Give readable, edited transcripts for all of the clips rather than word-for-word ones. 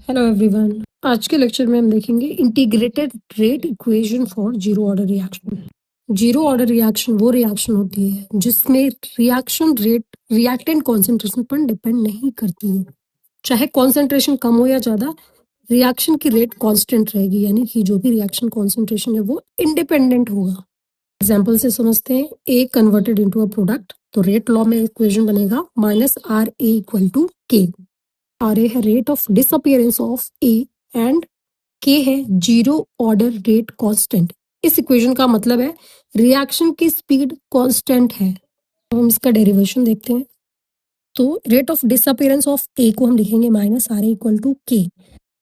Hello everyone. आज के lecture में हम देखेंगे integrated rate equation for zero order reaction. Zero order reaction वो रिएक्शन होती है जिसमें रिएक्शन रेट रिएक्टेंट कॉन्सेंट्रेशन पर डिपेंड नहीं करती है। चाहे कॉन्सेंट्रेशन कम हो या ज्यादा, रिएक्शन की रेट कांस्टेंट रहेगी, यानी कि जो भी रिएक्शन कॉन्सेंट्रेशन है वो इंडिपेंडेंट होगा। एग्जाम्पल से समझते हैं। A converted into a product, तो रेट लॉ में इक्वेशन बनेगा minus r A equal to k. R A है rate of disappearance of A and k है जीरो ऑर्डर रेट कांस्टेंट। इस इक्वेशन का मतलब है रिएक्शन की स्पीड कांस्टेंट है। अब हम इसका डेरिवेशन देखते हैं। तो rate of disappearance of A को हम लिखेंगे minus r A equal to k.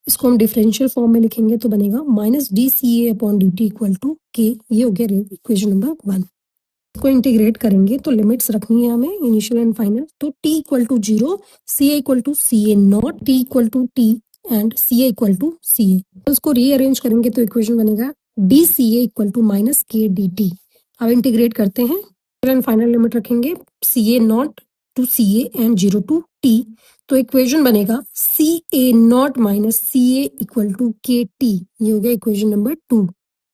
इसको हम डिफरेंशियल फॉर्म में लिखेंगे तो बनेगा minus d C A upon d t equal to k. ये हो गया इक्वेशन नंबर 1। को इंटीग्रेट करेंगे तो लिमिट्स रखनी है हमें, इनिशियल एंड फाइनल। तो t equal to 0, C A equal to C A naught, T equal to T and C A equal to C A. उसको रीअरेंज करेंगे तो इक्वेशन बनेगा D C A equal to minus K D T. अब integrate करते हैं, and final limit रखेंगे C A naught to C A and 0 to T. तो equation बनेगा C A not minus C A equal to K T. ये हो गया equation number 2।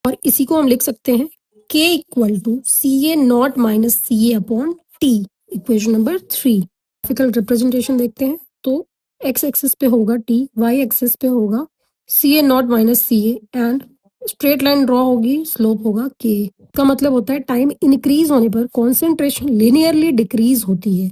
और इसी को हम लिख सकते हैं k equal to C A not minus C A upon t, equation number 3। Graphical representation देखते हैं तो x एक्सिस पे होगा t, y एक्सिस पे होगा C A not minus C A and straight line draw होगी, स्लोप होगा k। का मतलब होता है टाइम इंक्रीज होने पर कॉन्सेंट्रेशन लिनियरली डिक्रीज होती है।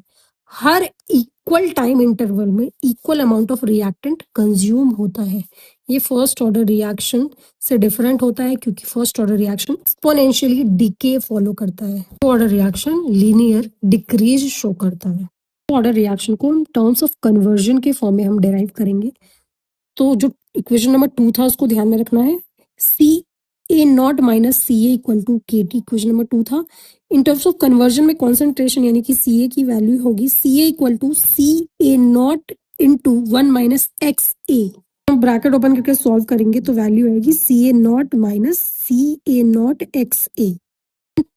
हर इक्वल टाइम इंटरवल में equal amount of reactant consume होता है। ये फर्स्ट ऑर्डर रिएक्शन से डिफरेंट होता है क्योंकि first order reaction exponentially decay follow करता है, order reaction linear decrease show करता है। ऑर्डर रिएक्शन को हम टर्म्स ऑफ कन्वर्जन के फॉर्म में हम डिराइव करेंगे। तो जो इक्वेशन नंबर 2 था उसको ध्यान में रखना है। C A not minus C A equal to K T, equation number 2 था। इन टर्म्स ऑफ कन्वर्जन में कॉन्सेंट्रेशन यानी कि सी ए की वैल्यू होगी C A equal to C A naught into 1 minus X A. हम bracket open करके solve करेंगे तो वैल्यू आएगी C A not minus C A naught X A.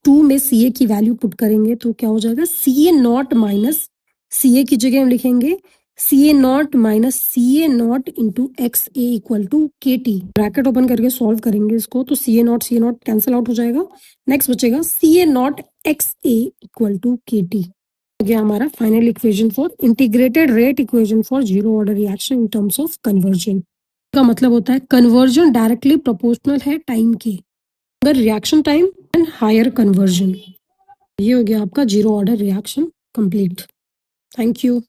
2 में सी ए की वैल्यू पुट करेंगे तो क्या हो जाएगा सी A not minus C A की जगह हम लिखेंगे C A not minus C A naught into X A equal to K T. Bracket open करके सॉल्व करेंगे इसको तो C A naught cancel out हो जाएगा। नेक्स्ट बचेगा C A naught X A equal to K T. हो गया हमारा final equation for integrated rate equation for zero order reaction in terms of conversion. का मतलब होता है कन्वर्जन डायरेक्टली प्रोपोर्शनल है टाइम के, अगर reaction time and higher conversion. ये हो गया आपका zero order reaction complete. Thank you.